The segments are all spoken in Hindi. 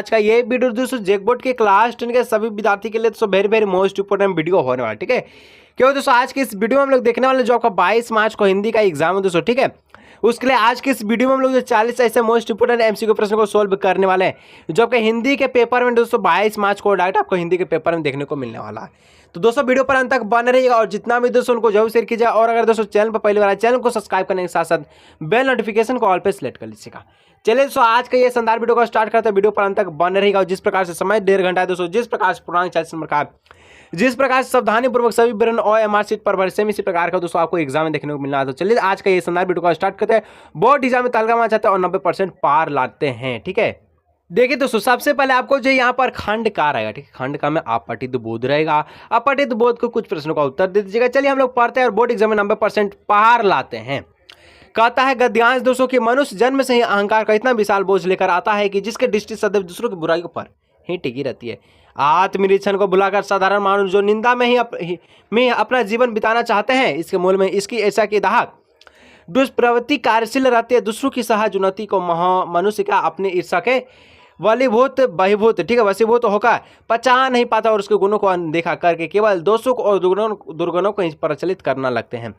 आज का ये वीडियो दोस्तों जेक बोर्ड के क्लास 10 के सभी विद्यार्थी के लिए दोस्तों very very most important video होने वाला है, ठीक है। क्यों दोस्तों आज की इस वीडियो में हम लोग देखने वाले जो आपका 22 मार्च को हिंदी का एग्जाम है दोस्तों, ठीक है। उसके लिए आज की इस वीडियो में हम लोग जो 40 ऐसे मोस्ट इंपोर्टेंट एमसीक्यू प्रश्न को सोल्व करने वाले हैं जो आपके हिंदी के पेपर में दोस्तों 22 मार्च को डायरेक्ट आपको हिंदी के पेपर में देखने को मिलने वाला है। तो दोस्तों वीडियो पर अंत तक बने रहिएगा और जितना भी दोस्तों उनको जरूर शेयर कीजिए और अगर दोस्तों चैनल पर पहली बार चैनल को सब्सक्राइब करने के साथ साथ बेल नोटिफिकेशन को ऑल पे सेलेक्ट कर लीजिएगा। चलिए दोस्तों आज का ये शानदार वीडियो को स्टार्ट करते हैं। वीडियो पर अंत तक बने रहेगा और जिस प्रकार से समय 1.5 घंटा है दोस्तों, जिस प्रकार से पूर्णांक 40 नंबर का, जिस प्रकार से सावधानी पूर्वक सभी विवरण और एमआर शीट पर भर सेम इसी प्रकार का दोस्तों आपको एग्जाम में देखने को मिलना है। तो चलिए आज का ये शानदार वीडियो को स्टार्ट करते हैं। बोर्ड एग्जाम में तालिका मार चाहते हैं और 90% पार लाते हैं, ठीक है। देखिए दोस्तों सबसे पहले आपको जो यहाँ पर खंड का रहेगा, ठीक है। खंड का में अपठित बोध रहेगा, अपठित बोध को कुछ प्रश्नों का उत्तर दे दीजिएगा। चलिए हम लोग पढ़ते हैं और बोर्ड एग्जाम में 90% पार लाते हैं। कहता है गद्यांश दोस्तों कि मनुष्य जन्म से ही अहंकार का इतना विशाल बोझ लेकर आता है कि जिसके दृष्टि सदैव दूसरों की बुराइयों पर ही टिकी रहती है। आत्मनिरीक्षण को भुलाकर साधारण मानव जो निंदा में ही अपना जीवन बिताना चाहते हैं, इसके मूल में इसकी ऐसा की दाहक दुष्प्रवृत्ति कार्यशील रहती है। दूसरों की सहज उन्नति को मनुष्य का अपनी ईर्षा के वलीभूत बहिभूत, ठीक है, वशीभूत होकर पचा नहीं पाता और उसके गुणों को अनदेखा करके केवल दोषों को और दुर्गुणों को प्रचलित करना लगते हैं।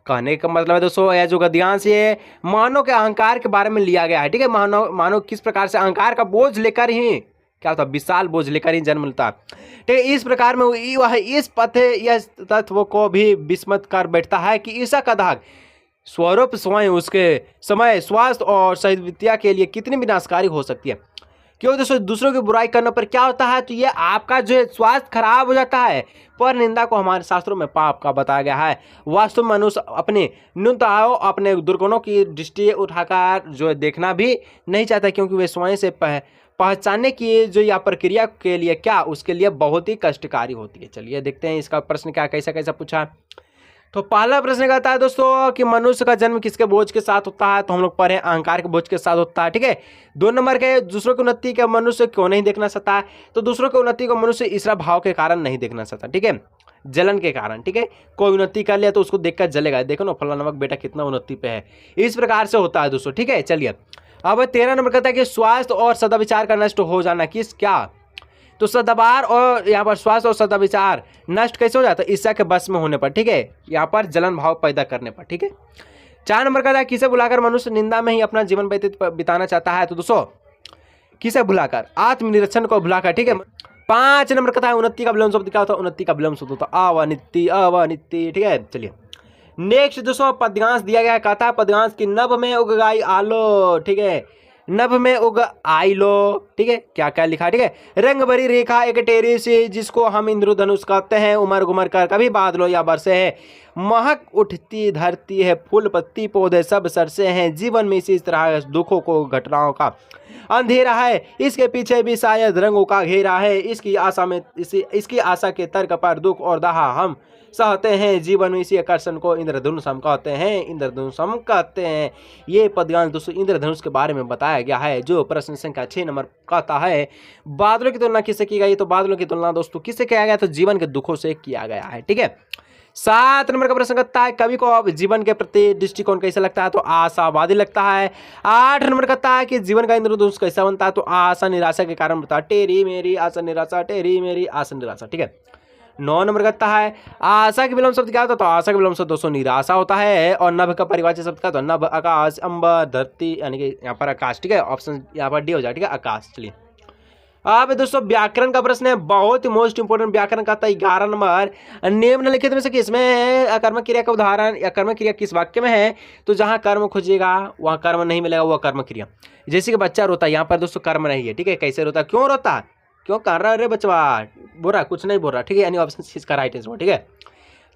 कहने का मतलब है दोस्तों यह जो गद्यांश ये मानव के अहंकार के बारे में लिया गया है, ठीक है। मानव किस प्रकार से अहंकार का बोझ लेकर ही क्या होता है, विशाल बोझ लेकर ही जन्म लेता है, ठीक है। इस प्रकार में वह इस या तत्व को भी विस्मत कर बैठता है कि ईर्षा का दाग स्वरूप स्वयं उसके समय स्वास्थ्य और सहिष्णुता के लिए कितनी विनाशकारी हो सकती है। क्यों दोस्तों दूसरों की बुराई करने पर क्या होता है, तो ये आपका जो है स्वास्थ्य खराब हो जाता है। पर निंदा को हमारे शास्त्रों में पाप का बताया गया है। वास्तव में मनुष्य अपने न्यूनताओं अपने दुर्गुणों की दृष्टि उठाकर जो है देखना भी नहीं चाहता, क्योंकि वे स्वयं से पहचानने की जो यह प्रक्रिया के लिए क्या उसके लिए बहुत ही कष्टकारी होती है। चलिए देखते हैं इसका प्रश्न क्या कैसा कैसा पूछा। तो पहला प्रश्न कहता है दोस्तों कि मनुष्य का जन्म किसके बोझ के साथ होता है, तो हम लोग पढ़े अहंकार के बोझ के साथ होता है, ठीक है। 2 नंबर के दूसरों की उन्नति का मनुष्य क्यों नहीं देखना चाहता है, तो दूसरों की उन्नति को मनुष्य ईर्ष्या भाव के कारण नहीं देखना चाहता, ठीक है, जलन के कारण, ठीक है। कोई उन्नति कर लिया तो उसको देखकर जलेगा, देखो ना फला नमक बेटा कितना उन्नति पे है, इस प्रकार से होता है दोस्तों, ठीक है। चलिए अब 13 नंबर कहता है कि स्वास्थ्य और सदाविचार का नष्ट हो जाना किस क्या, तो सदाचार और यहाँ पर स्वास्थ्य और सदाविचार नष्ट कैसे हो जाता है, ईर्ष्या के बस में होने पर, ठीक है, यहाँ पर जलन भाव पैदा करने पर, ठीक है। 4 नंबर का किसे बुलाकर मनुष्य निंदा में ही अपना जीवन बिताना चाहता है, तो दोस्तों किसे बुलाकर, आत्मनिरीक्षण को बुलाकर, ठीक है। 5 नंबर का है उन्नति का विलोम शब्द क्या होता है, उन्नति का विलोम शब्द होता है अवनिति, ठीक है। चलिए नेक्स्ट दोस्तों पद्यांश दिया गया है। कहता है पद्यांश की नभ में उग गई आलो, ठीक है, नभ में उग आई लो, ठीक है। क्या क्या लिखा, ठीक है। रंग भरी रेखा एक टेरी से जिसको हम इंद्रधनुष कहते हैं, उमर घुमर कर कभी बादलों या बरसे है, महक उठती धरती है, फूल पत्ती पौधे सब सरसे हैं, जीवन में इसी तरह दुखों को घटनाओं का अंधेरा है, इसके पीछे भी शायद रंगों का घेरा है, इसकी आशा के तर्क पर दुख और दाह हम सहते हैं, जीवन में इसी आकर्षण को इंद्रधनुष हम कहते हैं, इंद्रधनुष हम कहते हैं। ये पद्यांश दोस्तों इंद्रधनुष के बारे में बताया गया है। जो प्रश्न संख्या 6 नंबर कहता है बादलों की तुलना किससे की गई, तो बादलों की तुलना दोस्तों किससे किया गया, तो जीवन के दुखों से किया गया है, ठीक है। 7 नंबर का प्रश्न कहता है कवि को अब जीवन के प्रति दृष्टिकोण कैसा लगता है, तो आशावादी लगता है। 8 नंबर कहता है कि जीवन का इंद्रधनुष कैसा बनता है, तो आशा निराशा के कारण बनता है, टेरी मेरी आशा निराशा, टेरी मेरी आशा निराशा, ठीक है। 9 नंबर कहता है आशा के विलोम शब्द क्या होता है, तो आशा का विलोम शब्द दोस्तों निराशा होता है। और नभ का परिवाचिक शब्द क्या होता है, नभ आकाश अंबर धरती, यानी कि यहाँ पर आकाश, ठीक है। ऑप्शन यहाँ पर डी हो जाए, ठीक है, आकाश। चलिए अब दोस्तों व्याकरण का प्रश्न है, बहुत ही मोस्ट इंपोर्टेंट व्याकरण का था। 11 नंबर निम्नलिखित में से किसमें अकर्मक क्रिया का उदाहरण या कर्म क्रिया किस वाक्य में है, तो जहाँ कर्म खोजिएगा वहाँ कर्म नहीं मिलेगा, वह कर्म क्रिया। जैसे कि बच्चा रोता है, यहाँ पर दोस्तों कर्म नहीं है, ठीक है। कैसे रोता है, क्यों रोता है, क्यों कर रहा है रे बचवा, बोल रहा कुछ नहीं बोल रहा, ठीक है, यानी ऑप्शन सी इसका राइट आंसर, ठीक है।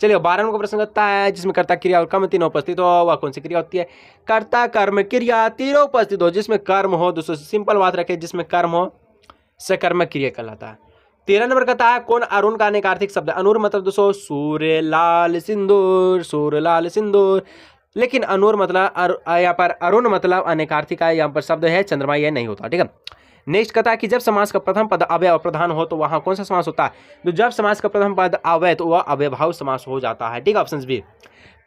चलिए 12 नंबर का प्रश्न करता है जिसमें कर्ता क्रिया और कर्म तीनों उपस्थित हो, वह कौन सी क्रिया होती है, कर्ता कर्म क्रिया तीनों उपस्थित हो, जिसमें कर्म हो, दोस्तों सिंपल बात रखे, जिसमें कर्म हो से कर्म क्रिया कहलाता है। 13 नंबर कहता है कौन अरुण का अनेकार्थिक शब्द है, अनूर मतलब दोस्तों सूर्य लाल सिंदूर, सूर्य लाल सिंदूर, लेकिन अनूर मतलब यहाँ पर अरुण मतलब अनेकार्थिक का यहाँ पर शब्द है, चंद्रमा यह नहीं होता, ठीक है। नेक्स्ट कहता है कि जब समास का प्रथम पद अव्यय प्रधान हो तो वहाँ कौन सा समास होता है, तो जब समास का प्रथम पद अव्यय तो वह अव्ययभाव समास हो जाता है, ठीक है, ऑप्शन बी।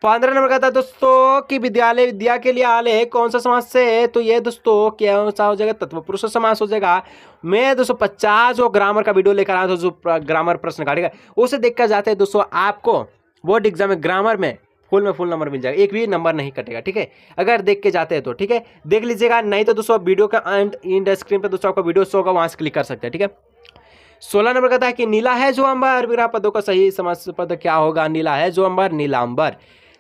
15 नंबर का था दोस्तों कि विद्यालय विद्या के लिए आले कौन सा समास से, तो ये दोस्तों क्या सा हो जाएगा, तत्पुरुष समास हो जाएगा। मैं दोस्तों 50 वो ग्रामर का वीडियो लेकर आया था, जो ग्रामर प्रश्न का, ठीक है, उसे देखकर जाते हैं दोस्तों आपको बोर्ड एग्जाम में ग्रामर में फुल नंबर मिल जाएगा, एक भी नंबर नहीं कटेगा, ठीक है, अगर देख के जाते हैं तो, ठीक है, देख लीजिएगा। नहीं तो दोस्तों वीडियो का एंड स्क्रीन पर दोस्तों आपको वीडियो शो होगा, वहां से क्लिक कर सकते हैं, ठीक है। 16 नंबर कहता है कि नीला है जो अंबर, विग्रह पदों का सही समास पद क्या होगा, नीला है जो अंबर, नीलांबर।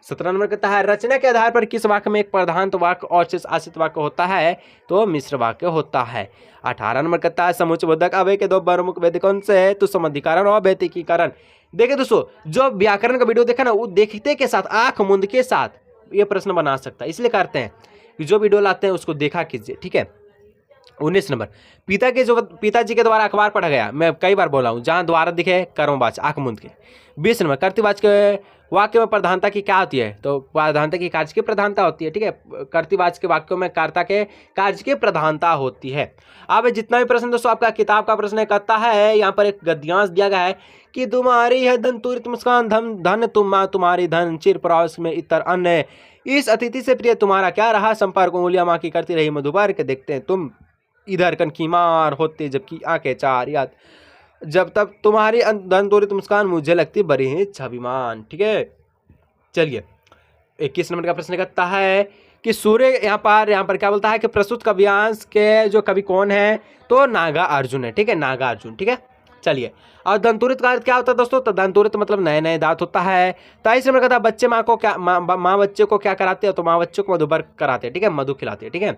17 नंबर कहता है रचना के आधार पर किस वाक्य में एक प्रधान वाक्य और शेष आश्रित वाक्य होता है, तो मिश्र वाक्य होता है। 18 नंबर कहता है समुच्चयबोधक अव्यय के दो प्रमुख भेद कौन से है, तो संबंधीकरण और व्यतिकीकरण। देखिए दोस्तों जो व्याकरण का वीडियो देखा ना, वो देखते के साथ आंख मूंद के साथ ये प्रश्न बना सकता है, इसलिए करते हैं कि जो वीडियो लाते हैं उसको देखा कीजिए, ठीक है। 19 नंबर पिताजी के द्वारा अखबार पढ़ा गया, मैं कई बार बोला हूँ, जहाँ द्वारा दिखे कर्मवाच आंख मूंद के। 20 नंबर कर्तृवाच के वाक्य में प्रधानता की क्या होती है, तो प्रधानता की कार्य की प्रधानता होती है, ठीक है, कर्तृवाच के वाक्यों में कर्ता के कार्य की प्रधानता होती है। अब जितना भी प्रश्न दोस्तों आपका किताब का प्रश्न करता है, यहाँ पर एक गद्यांश दिया गया है कि तुम्हारी है धन तुरित मुस्कान धन धन तुम्हारी धन चिर परास में इतर अन्य, इस अतिथि से प्रिय तुम्हारा क्या रहा, संपर्क उंगलियां माँ की करती रही मधुबर के, देखते हैं तुम इधर कनकीमार होते जबकि आंखें चार याद, जब तब तुम्हारी धन त्वरित मुस्कान मुझे लगती बड़ी ही छविमान, ठीक है। चलिए 21 नंबर का प्रश्न करता है कि सूर्य यहाँ पर क्या बोलता है कि प्रस्तुत काव्यांश के जो कवि कौन है, तो नागार्जुन है, ठीक है, नागार्जुन, ठीक है। चलिए और दंतुरित का क्या होता है दोस्तों, तो दंतुरित मतलब नए नए दांत होता है। 23 नंबर कहता है बच्चे माँ को क्या माँ बच्चे को क्या कराते हैं, तो माँ बच्चे को मधुबर कराते हैं, ठीक है, मधु खिलाते हैं, ठीक है।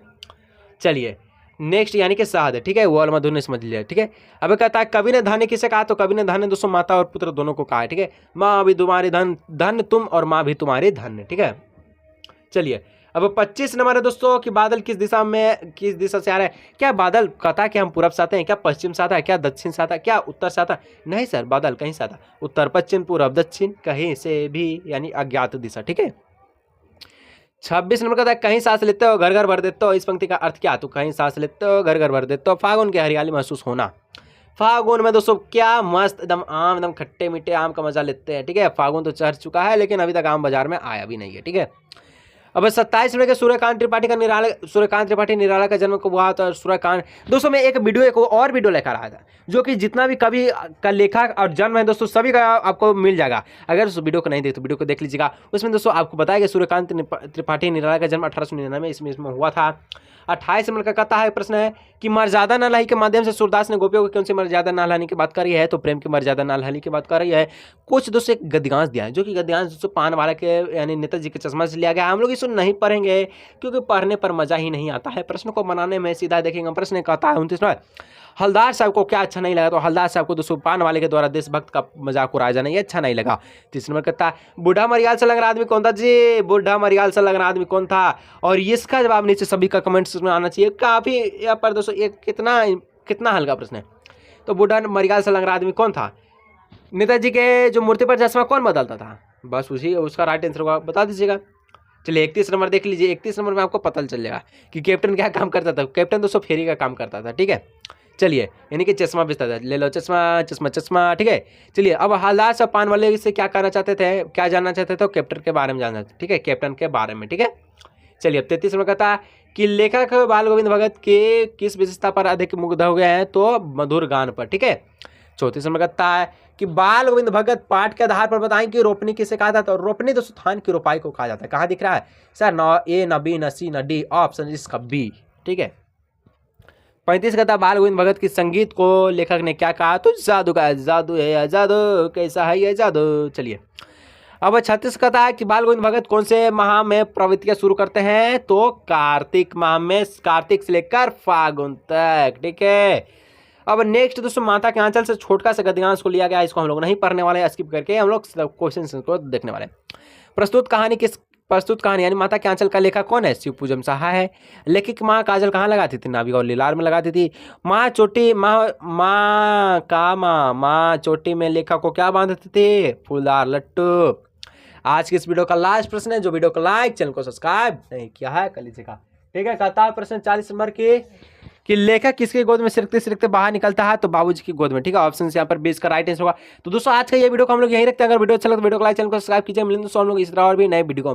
चलिए नेक्स्ट यानी कि शहद, ठीक है, वो वाला मधु ने समझ लिया, ठीक है। अब कहता है कवि ने धन्य किसे कहा, तो कवि ने धन्य दोस्तों माता और पुत्र दोनों को कहा है, ठीक है, माँ भी तुम्हारी धन धन तुम और माँ भी तुम्हारी धन्य, ठीक है। चलिए अब 25 नंबर है दोस्तों कि बादल किस दिशा से आ रहा है, क्या बादल कहता है कि हम पूरब से आते हैं, क्या पश्चिम से आता है, क्या दक्षिण से आता है, क्या उत्तर से आता है, नहीं सर बादल कहीं से आता, उत्तर पश्चिम पूरब दक्षिण कहीं से भी, यानी अज्ञात दिशा, ठीक है। 26 नंबर कहता है कहीं सांस लेते हो घर घर भर देते हो, इस पंक्ति का अर्थ क्या, तो कहीं सांस लेते हो घर घर भर देते हो, फागुन की हरियाली महसूस होना। फागुन में दोस्तों क्या मस्त एकदम आम, एकदम खट्टे मीठे आम का मजा लेते हैं, ठीक है। फागुन तो चढ़ चुका है लेकिन अभी तक आम बाजार में आया भी नहीं है, ठीक है। अब 27 नंबर के सूर्यकांत त्रिपाठी निराला का जन्म कब हुआ, तो सूर्यकांत दोस्तों मैं एक और वीडियो लेकर आया था, जो कि जितना भी कवि का लेखक और जन्म है दोस्तों सभी का आपको मिल जाएगा, अगर उस वीडियो को नहीं देखे तो वीडियो को देख लीजिएगा। उसमें दोस्तों आपको बताया कि सूर्यकांत त्रिपाठी निराला का जन्म 1899 इसमें हुआ था। 28 नंबर का कहता है प्रश्न है कि मर्यादा नालाही के माध्यम से सूरदास ने गोपियों को कौन सी मर्यादा नालाही की बात कर रही है, तो प्रेम की मर्यादा नालाही की बात कर रही है। कुछ दोस्तों एक गद्यांश दिया है, जो कि गद्यांश दोस्तों पान वाला के यानी नेताजी के चश्मा से लिया गया। हम लोग इसको नहीं पढ़ेंगे क्योंकि पढ़ने पर मजा ही नहीं आता है, प्रश्न को बनाने में सीधा देखेंगे। प्रश्न कहता है 29 में हलदार साहब को क्या अच्छा नहीं लगा, तो हलदार साहब को दोस्तों पान वाले के द्वारा देशभक्त का मजाक उड़ाया जाना ये अच्छा नहीं लगा। 30 नंबर कहता है बूढ़ा मरियाल से लगना आदमी कौन था जी, बूढ़ा मरियाल से लगना आदमी कौन था, और इसका जवाब नीचे सभी का कमेंट्स में आना चाहिए। काफी यहाँ पर दोस्तों एक कितना हल्का प्रश्न है, तो बूढ़ा मरियाल से लगना आदमी कौन था, नेताजी के जो मूर्ति पर चश्मा कौन बदलता था, बस उसका राइट आंसर होगा, बता दीजिएगा। चलिए 31 नंबर देख लीजिए, 31 नंबर में आपको पता चल जाएगा कि कैप्टन क्या काम करता था। कैप्टन दोस्तों फेरी का काम करता था, ठीक है। चलिए यानी कि चश्मा बेचता था, ले लो चश्मा चश्मा चश्मा, ठीक है। चलिए अब हलदार साहब पान वाले से क्या जानना चाहते थे, कैप्टन के बारे में जानना था, ठीक है, कैप्टन के बारे में, ठीक है। चलिए अब 33 नंबर कहता है कि लेखक बाल गोविंद भगत के किस विशेषता पर अधिक मुग्ध हो गए हैं, तो मधुर गान पर, ठीक है। 34 नंबर कहता है कि बाल गोविंद भगत पाठ के आधार पर बताएं कि रोपनी किसे कहा जाता है, तो रोपनी दोस्तों धान की रोपाई को कहा जाता है। कहाँ दिख रहा है सर, न ए न बी न सी न डी, ऑप्शन इसका बी, ठीक है। 35 कहता है बाल गोविंद भगत की संगीत को लेखक ने क्या कहा, तो जादू का, जादू है या जादू कैसा है ये जादू। चलिए अब 36 कहता है कि बाल गोविंद भगत कौन से माह में प्रवृत्तियां शुरू करते हैं, तो कार्तिक माह में, कार्तिक से लेकर फागुन तक, ठीक है। अब नेक्स्ट दोस्तों माता के आंचल से छोटका सा गद्यांश को लिया गया, इसको हम लोग नहीं पढ़ने वाले, स्किप करके हम लोग क्वेश्चन को देखने वाले। प्रस्तुत कहानी यानी माता के आंचल का लेखक कौन है, शिव पूजन साहा है। लेखिक माँ काजल कहाँ लगाती थी, नाभि और लीलार में लगाती थी। माँ चोटी में लेखक को क्या बांधते थे, फूलदार लट्टू। आज की इस वीडियो का लास्ट प्रश्न है, जो वीडियो को लाइक चैनल को सब्सक्राइब नहीं किया है कर लीजिएगा, ठीक है। कहता है प्रश्न 40 नंबर की कि लेखक किसके गोद में सिरकते सिरकते बाहर निकलता है, तो बाबूजी की गोद में, ठीक है। ऑप्शन यहाँ पर 20 का राइट आंसर होगा। तो दोस्तों आज का ये वीडियो को हम लोग यहीं रखते हैं। अगर वीडियो अच्छा लगा तो वीडियो को लाइक, चैनल को सब्सक्राइब कीजिए। मिलेंगे दोस्तों हम लोग इस तरह और भी नए वीडियो को।